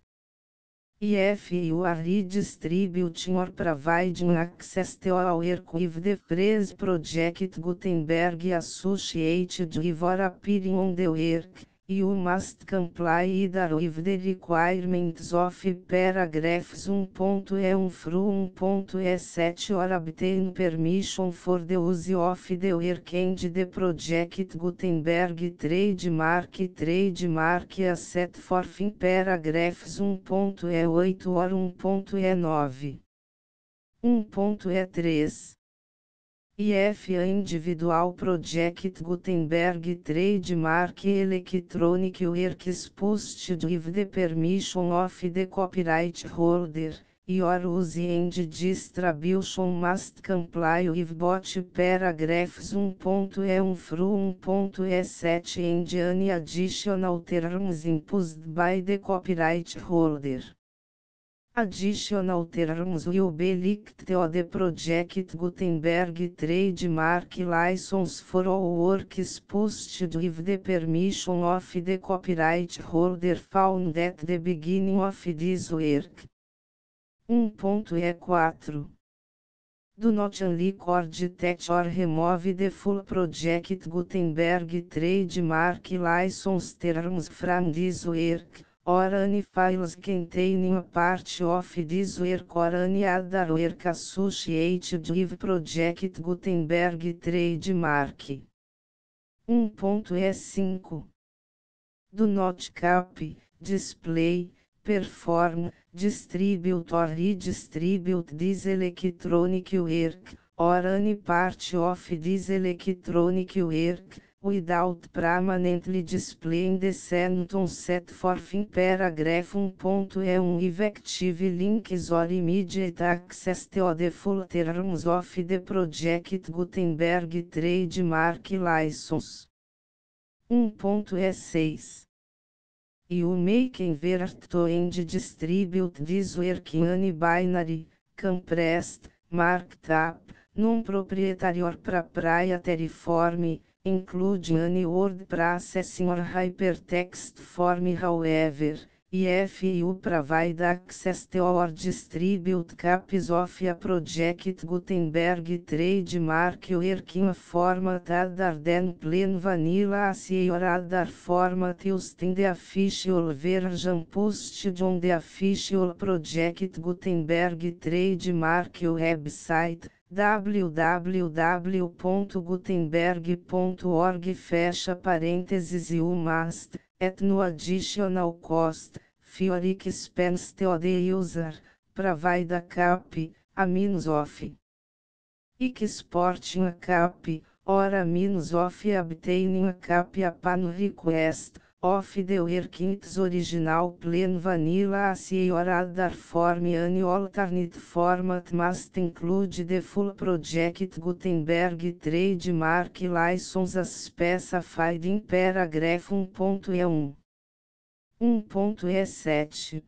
If you are redistributing or providing access to a work with the phrase Project Gutenberg associated with or appearing on the work, you must comply either with the requirements of paragraphs 1.E1 through 1.E7 or obtain permission for the use of the work and the Project Gutenberg trademark as set forth in paragraphs 1.E8 or 1.E9. 1.E3 IF a Individual Project Gutenberg Trademark Electronic Works posted with the permission of the copyright holder, your use and distribution must comply with both paragraphs 1.E1 through 1.E7 and any additional terms imposed by the copyright holder. Additional terms will be linked to the Project Gutenberg trademark license for all works posted with the permission of the copyright holder found at the beginning of this work. 1.E4 Do not unrecord, touch or remove the full Project Gutenberg trademark license terms from this work, or any files containing a part of this work or any other work associated with Project Gutenberg trademark. 1.E5 Do not copy, display, perform, distribute or redistribute this electronic work, or any part of this electronic work, without permanently displaying the sentence set forth in paragraph 1.E1 effective links or immediate access to the full terms of the Project Gutenberg trademark license. 1.E6 You may convert to and distribute this work in any binary, compressed, marked up, non-proprietary or proprietary form, including any word processing or hypertext form. However, if you provide access to or distribute copies of a Project Gutenberg trademark work in a format other than plain vanilla ASCII or other format used in the official version posted on the official Project Gutenberg trademark website, www.gutenberg.org fecha parênteses you must, at no additional cost, for expense to the user, provide a copy, a means of exporting a copy, or a means of obtaining a copy upon request, of the work in its original plain vanilla ASCII or other form. Any alternate format must include the full Project Gutenberg trademark license as specified in paragraph 1.E1. 1.E7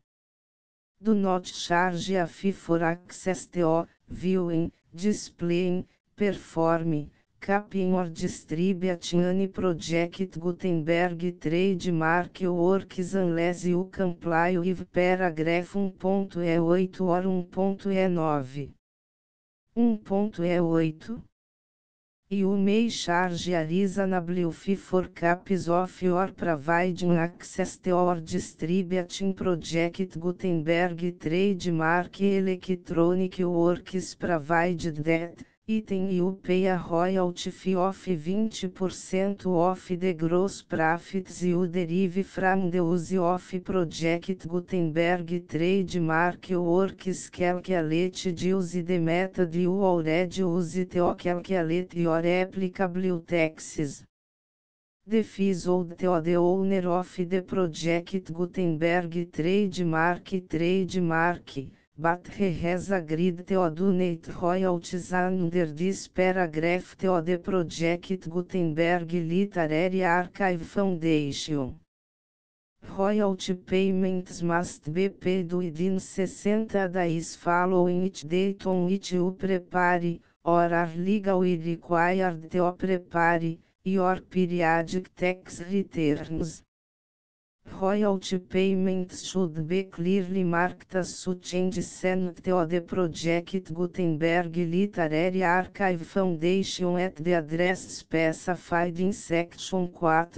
Do not charge a fee for access to, viewing, displaying, performing, copying or distributing any Project Gutenberg trademark works unless you comply with paragraph 1.E8 or 1.E9. 1.E8 You may charge a reasonable fee for copies of or providing access to or distributing Project Gutenberg trademark electronic works provided that, Item you pay a royalty fee of 20% of the gross profits you derive from the use of Project Gutenberg trademark works calculated use the method you already use to calculate your applicable taxes. The fees owed to the owner of the Project Gutenberg trademark, but he has agreed to donate royalties under this paragraph to the Project Gutenberg Literary Archive Foundation. Royalty payments must be paid within 60 days following each date on which you prepare, or are legally required to prepare, your periodic tax returns. Royalty payments should be clearly marked as such and sent to the Project Gutenberg Literary Archive Foundation at the address specified in Section 4,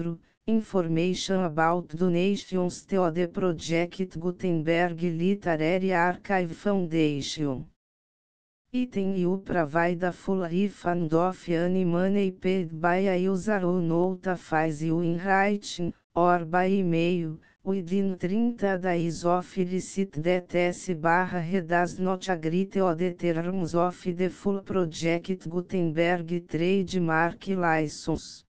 Information about donations to the Project Gutenberg Literary Archive Foundation. Item you provide a full refund of any money paid by a user who notifies you in writing, or by email, within 30 days of receipt that S/he does not agree to the terms of the full Project Gutenberg trademark license.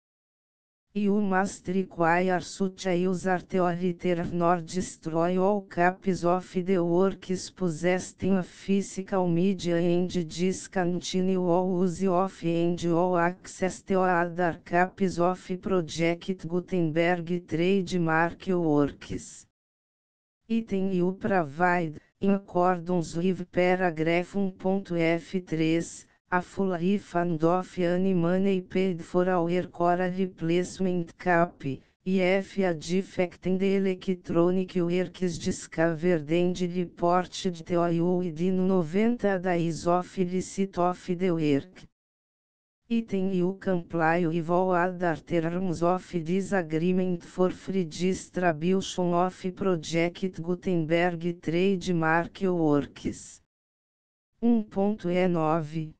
You must require such a user to return or destroy all copies of the works possessed in a physical media and discontinue all use of and all access to other copies of Project Gutenberg trademark works. Item you provide, in accordance with paragraph 1.f3, a full refund of any money paid for a work or a replacement copy, if a defect in the electronic work is discovered and reported to you within 90 days of receipt of the work. Item you comply with all other terms of this agreement for free distribution of Project Gutenberg trademark works. 1.E9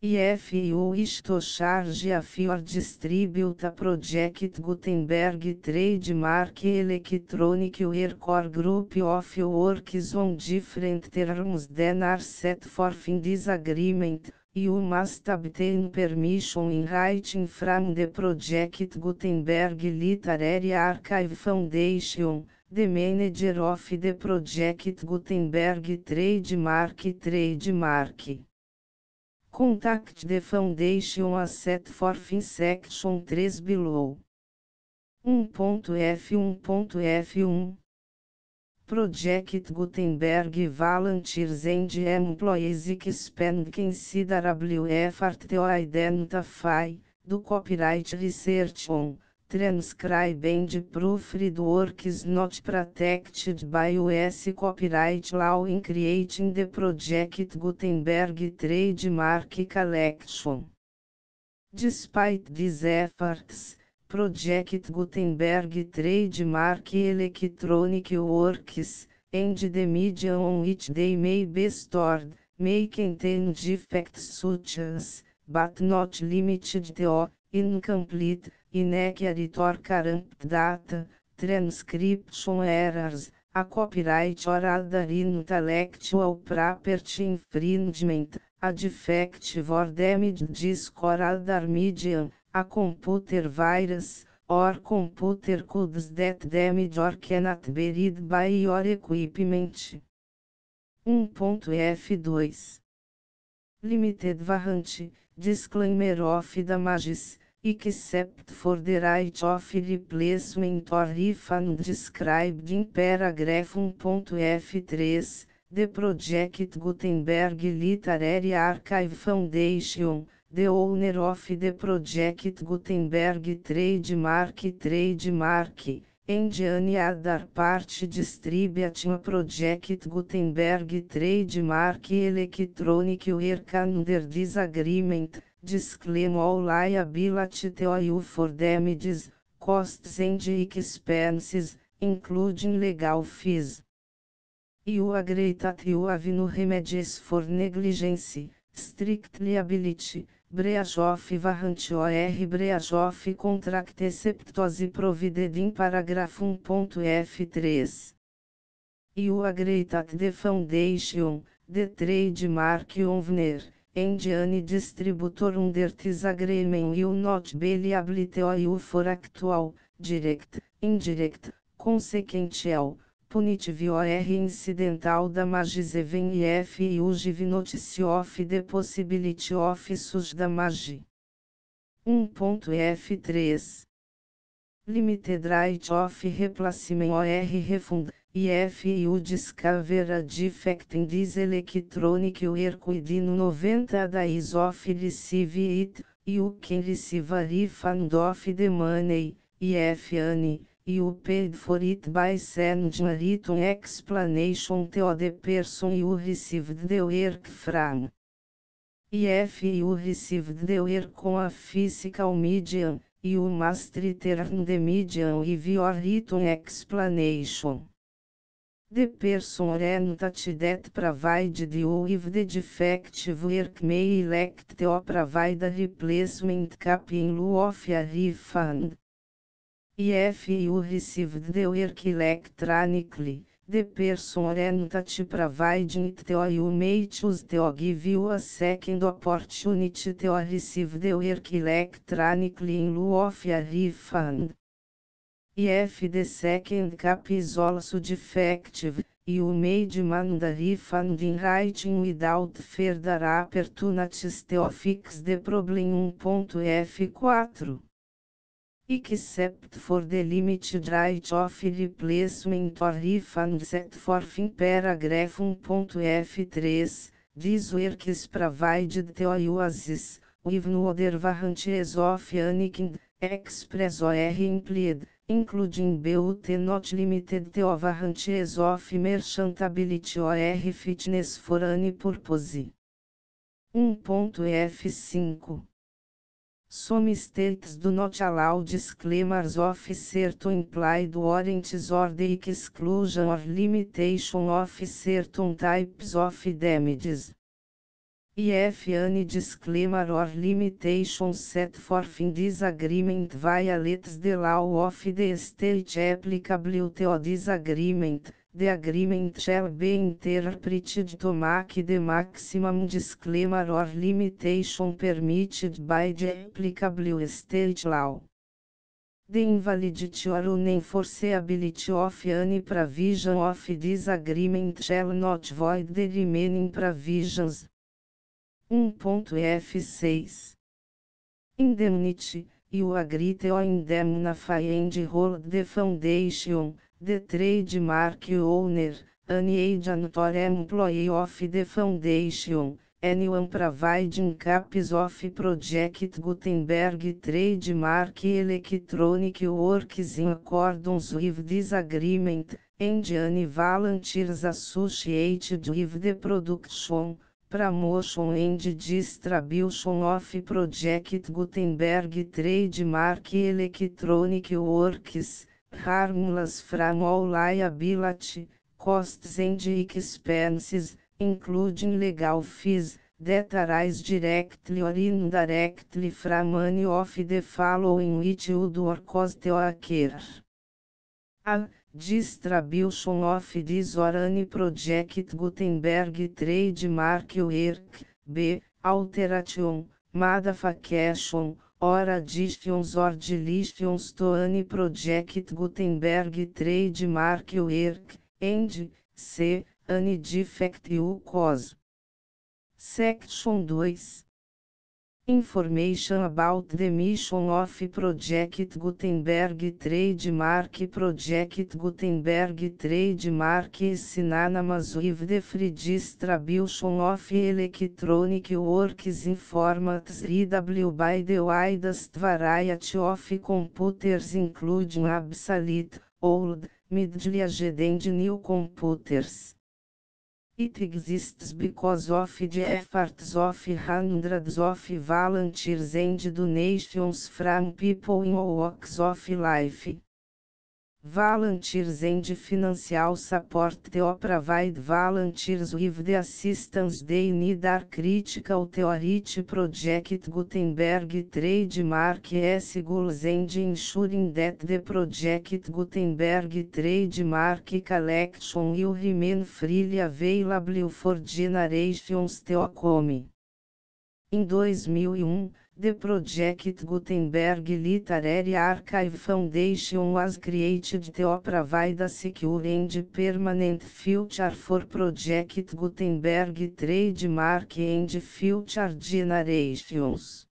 If you wish to charge a fee or distribute a Project Gutenberg trademark electronic work or group of works on different terms than are set forth in this agreement, you must obtain permission in writing from the Project Gutenberg Literary Archive Foundation, the manager of the Project Gutenberg trademark. Contact the foundation as set forth in section 3 below. 1.f1.f1 Project Gutenberg volunteers and employees expend considerable effort to identify, do copyright research on, transcribe and proofread works not protected by US copyright law in creating the Project Gutenberg trademark collection. Despite these efforts, Project Gutenberg trademark electronic works, and the media on which they may be stored, may contain defects such as, but not limited to, incomplete, inaccurate or corrupt data, transcription errors, a copyright or other intellectual property infringement, a defective or damaged disk or other medium, a computer virus, or computer codes that damage or cannot be read by your equipment. 1.f2 Limited warranty, disclaimer of damages, except for the right of replacement or refund described in paragraph 1.f3, the Project Gutenberg Literary Archive Foundation, the owner of the Project Gutenberg trademark, and any other party distributing a Project Gutenberg trademark electronic work under this agreement, disclaim all liability to you for damages, costs and expenses, including legal fees. You agree that you have no remedies for negligence, strict liability, breach of warranty or breach of contract exceptose provided in paragraph 1.f3. You agree that the foundation, the trademark owner, and any distributor under this agreement will not be liable to you for actual, direct, indirect, consequential, punitive or incidental damages even if you give notice of the possibility of such damage. 1.f3. Limited right of replacement or refund, if you discover a defect in this electronic work within 90 days of receive it, you can receive a refund of the money, if any, you paid for it by sending a written explanation to the person you received the work from. If you received the work on a physical medium, you must return the medium with your written explanation. The person or entity that provided you with the defective work may elect to provide a replacement cap in lieu of a refund. If you received the work electronically, the person or entity providing it to you may choose to give you a second opportunity to receive the work electronically in lieu of a refund. If the second cap is also defective, you may demand a refund in writing without further opportunities to fix the problem. 1.f4. Except for the limited right of replacement or refund set forth in paragraph 1.f3, this work is provided to you as is, with no other warranties of any kind, express or implied, including but not limited to warranties of merchantability or fitness for any purpose. 1.f5. Some states do not allow disclaimers of certain implied warranties or the exclusion or limitation of certain types of damages. If any disclaimer or limitation set forth in this agreement violates the law of the state applicable to this agreement, the agreement shall be interpreted to make the maximum disclaimer or limitation permitted by the applicable state law. The invalidity or unenforceability of any provision of this agreement shall not void the remaining provisions. 1.f6. Indemnity. You agree to indemnify and hold the foundation, the trademark owner, any agent or employee of the foundation, anyone providing copies of Project Gutenberg trademark electronic works in accordance with this agreement, and any volunteers associated with the production, promotion and distribution of Project Gutenberg trademark electronic works, harmless from all liability, costs and expenses, including legal fees, that arise directly or indirectly from any of the following which would or cause to occur. A. Distribution of this or any Project Gutenberg trademark work. B. Alteration, modification, or additions or deletions to any Project Gutenberg trademark work, and C. Any defect you cause. Section 2. Information about the mission of Project Gutenberg trademark. Project Gutenberg trademark is synonymous with the free distribution of electronic works in formats readable by the widest variety of computers, including obsolete, old, middle-aged and new computers. It exists because of the efforts of hundreds of volunteers and donations from people in all walks of life. Volunteers and financial support to provide volunteers with the assistance they need are critical to reach Project Gutenberg trademark goals and ensuring that the Project Gutenberg trademark collection will remain freely available for generations to come. Em 2001, the Project Gutenberg Literary Archive Foundation was created to provide a secure and permanent future for Project Gutenberg trademark and future generations.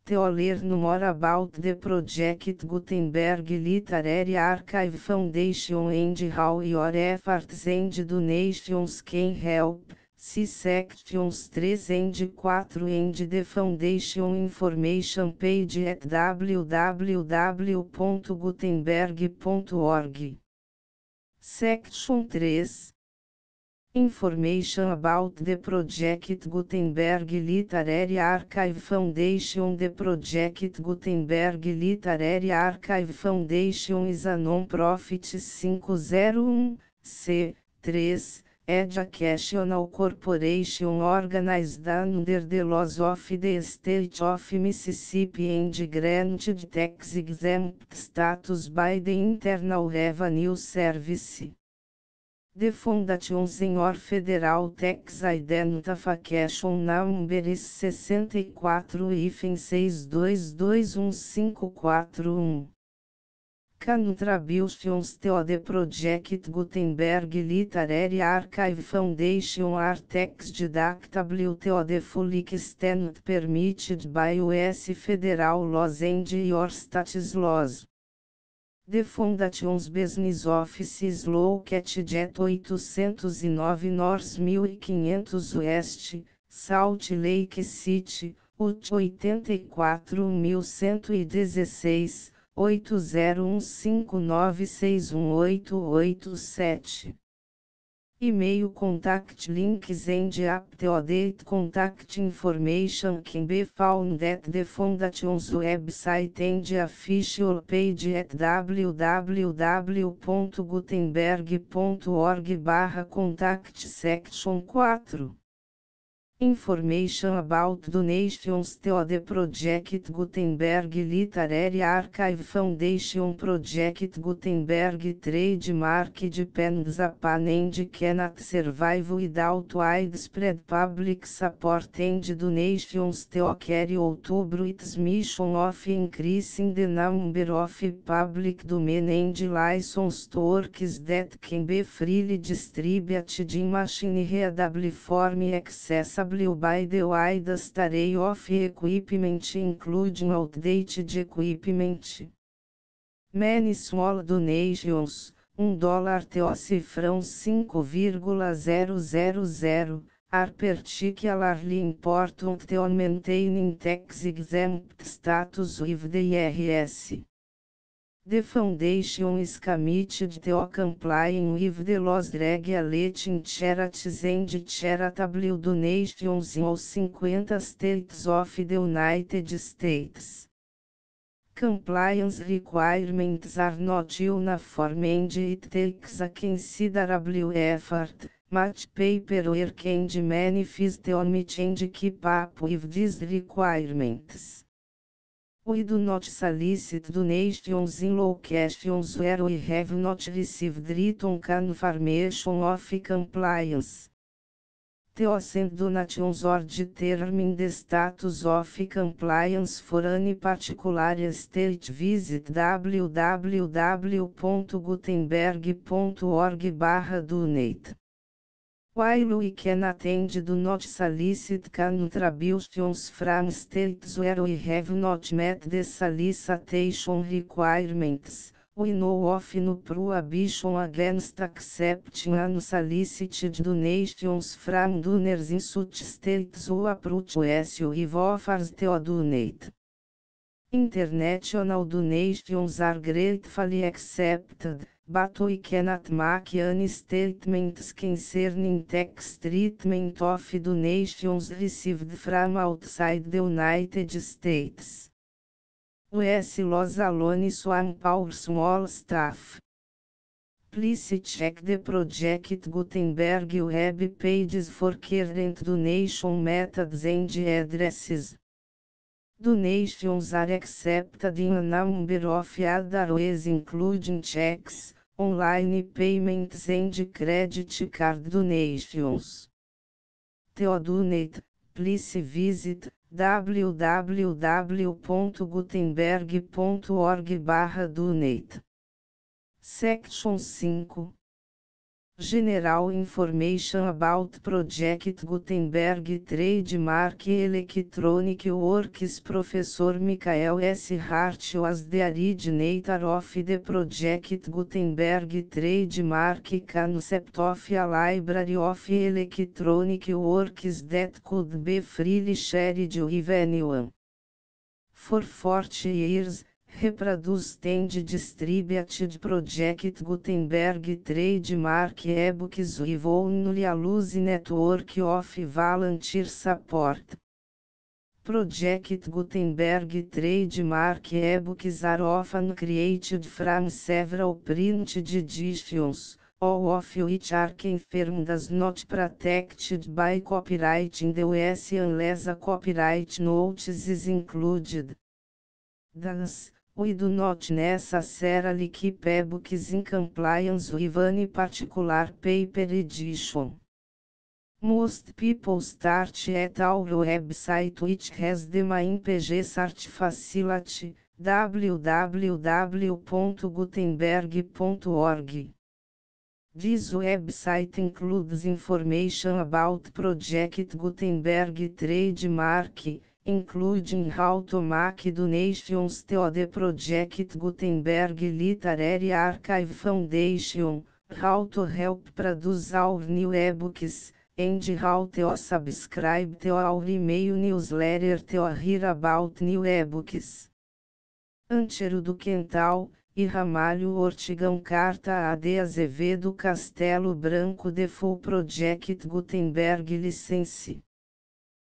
To learn more about the Project Gutenberg Literary Archive Foundation and how your efforts and donations can help, see sections 3 and 4 and the Foundation information page at www.gutenberg.org. Section 3. Information about the Project Gutenberg Literary Archive Foundation. The Project Gutenberg Literary Archive Foundation is a non-profit 501(c)(3) educational corporation organized under the laws of the State of Mississippi and granted tax-exempt status by the Internal Revenue Service. The Foundation's or Federal Tax Identification Number is 64-6221-541. Contributions to the Project Gutenberg Literary Archive Foundation are tax deductible to the full extent permitted by U.S. federal laws and your state's laws. The Foundation's business office is located at 809 North 1500 West, Salt Lake City, Utah 84116, 8015961887. E-mail contact links and up-to-date contact information can be found at the Foundation's website and official page at www.gutenberg.org/contact section 4. Information about donations to the Project Gutenberg Literary Archive Foundation. Project Gutenberg trademark depends upon and cannot survive without widespread public support and donations to carry out its mission of increasing the number of public domain and licensed works that can be freely distributed in machine-readable form accessible by the widest array of equipment including outdated equipment. Many small donations, $1 to cifrão 5,000, are particularly important to maintaining tax-exempt status with the IRS. The Foundation is committed to complying with the laws regulating charities and charitable donations in all 50 states of the United States. Compliance requirements are not uniform and it takes a considerable effort, much paperwork and many fees to meet and keep up with these requirements. We do not solicit donations in locations where we have not received written confirmation of compliance. To send donations or determine the status of compliance for any particular state, visit www.gutenberg.org/donate. While we cannot and do not solicit contributions from states where we have not met the solicitation requirements, we know of no prohibition against accepting unsolicited donations from donors in such states who approach us with offers to donate. International donations are gratefully accepted, but we cannot make any statements concerning tax treatment of donations received from outside the United States. US Los Alone Swan Power Small Staff. Please check the Project Gutenberg web pages for current donation methods and addresses. Donations are accepted in a number of other ways including checks, online payments and credit card donations. To donate, please visit www.gutenberg.org/donate. Section 5. General Information about Project Gutenberg Trademark Electronic Works. Professor Michael S. Hart was the originator of the Project Gutenberg Trademark concept of a library of electronic works that could be freely shared with anyone. For 40 years, reproduced and distributed Project Gutenberg trademark ebooks with only a loose network of volunteer support. Project Gutenberg trademark ebooks are often created from several printed editions, all of which are confirmed as not protected by copyright in the US unless a copyright notice is included. Thus, we do not necessarily keep ebooks in compliance with any particular paper edition. Most people start at our website, which has the main page search facility, www.gutenberg.org. This website includes information about Project Gutenberg trademark, including how to make donations to the Project Gutenberg Literary Archive Foundation, how to help produce our new ebooks, and how to subscribe to our email newsletter to hear about new ebooks. Antero do Quental e Ramalho Ortigão. Carta a D. Azevedo Castelo Branco. The Full Project Gutenberg License.